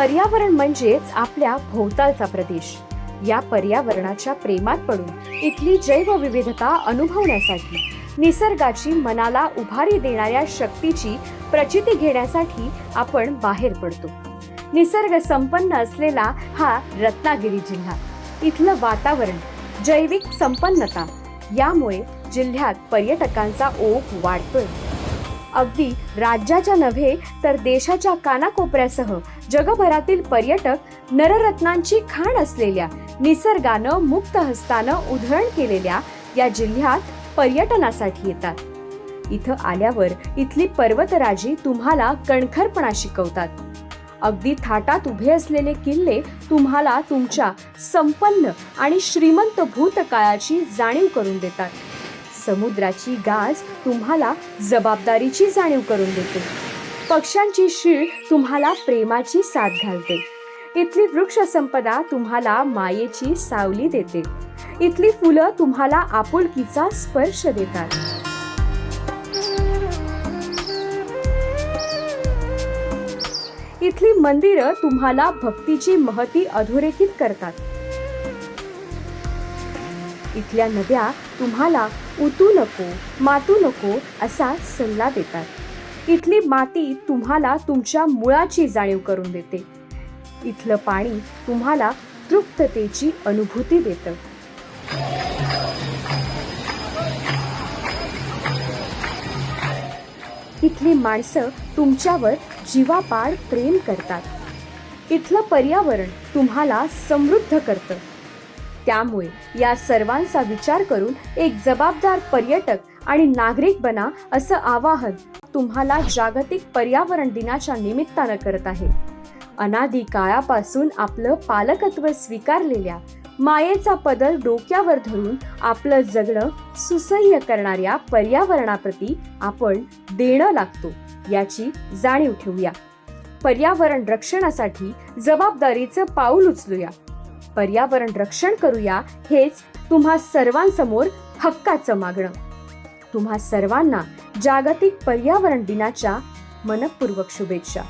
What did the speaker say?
पर्यावरण म्हणजेच आपल्या भोवतालचा प्रदेश. या पर्यावरणाच्या प्रेमात पडून इथली जैवविविधता अनुभवण्यासाठी, निसर्गाची मनाला उभारी देणाऱ्या शक्तीची प्रचिती घेण्यासाठी आपण बाहेर पडतो. निसर्ग संपन्न असलेला हा रत्नागिरी जिल्हा, इथलं वातावरण, जैविक संपन्नता यामुळे जिल्ह्यात पर्यटकांचा ओघ वाढतोय. अगदी राज्याच्या नव्हे तर देशाच्या कानाकोपऱ्यासह जगभरातील पर्यटक नररत्नांची खाण असलेल्या, निसर्गानं मुक्त हस्तानं उधळण केलेल्या या जिल्ह्यात पर्यटनासाठी येतात. इथं आल्यावर इथली पर्वतराजी तुम्हाला कणखरपणा शिकवतात. अगदी थाटात उभे असलेले किल्ले तुम्हाला तुमच्या संपन्न आणि श्रीमंत भूतकाळाची जाणीव करून देतात. समुद्राची गाज तुम्हाला जबाबदारीची जाणीव करून देते. पक्ष्यांची शीळ तुम्हाला प्रेमाची साथ घालते. इथली वृक्ष संपदा तुम्हाला मायेची सावली देते. इथली फुलं तुम्हाला आपुलकीचा स्पर्श देतात. इथली मंदिरं तुम्हाला भक्तीची महती अधोरेखित करतात. इथल्या नद्या तुम्हाला उतू नको, मातू नको असा सल्ला देतात. इथली माती तुम्हाला तुमच्या मुळाची जाणीव करून देते. इथलं पाणी तुम्हाला तृप्ततेची अनुभूती देतं. इथली माणसं तुमच्यावर जीवापाड प्रेम करतात. इथलं पर्यावरण तुम्हाला समृद्ध करतं. त्यामुळे या सर्वांचा विचार करून एक जबाबदार पर्यटक आणि नागरिक बना असं आवाहन तुम्हाला जागतिक पर्यावरण दिनाच्या निमित्तानं करत आहे. अनादी काळापासून आपलं पालकत्व स्वीकारलेल्या, मायेचा पदर डोक्यावर धरून आपलं जगणं सुसह्य करणाऱ्या पर्यावरणाप्रती आपण देणं लागतो याची जाणीव ठेवूया. पर्यावरण रक्षणासाठी जबाबदारीचं पाऊल उचलूया. पर्यावरण रक्षण करूया हेच तुम्हा सर्वांसमोर हक्काचं मागणं. तुम्हा सर्वांना जागतिक पर्यावरण दिनाच्या मनपूर्वक शुभेच्छा.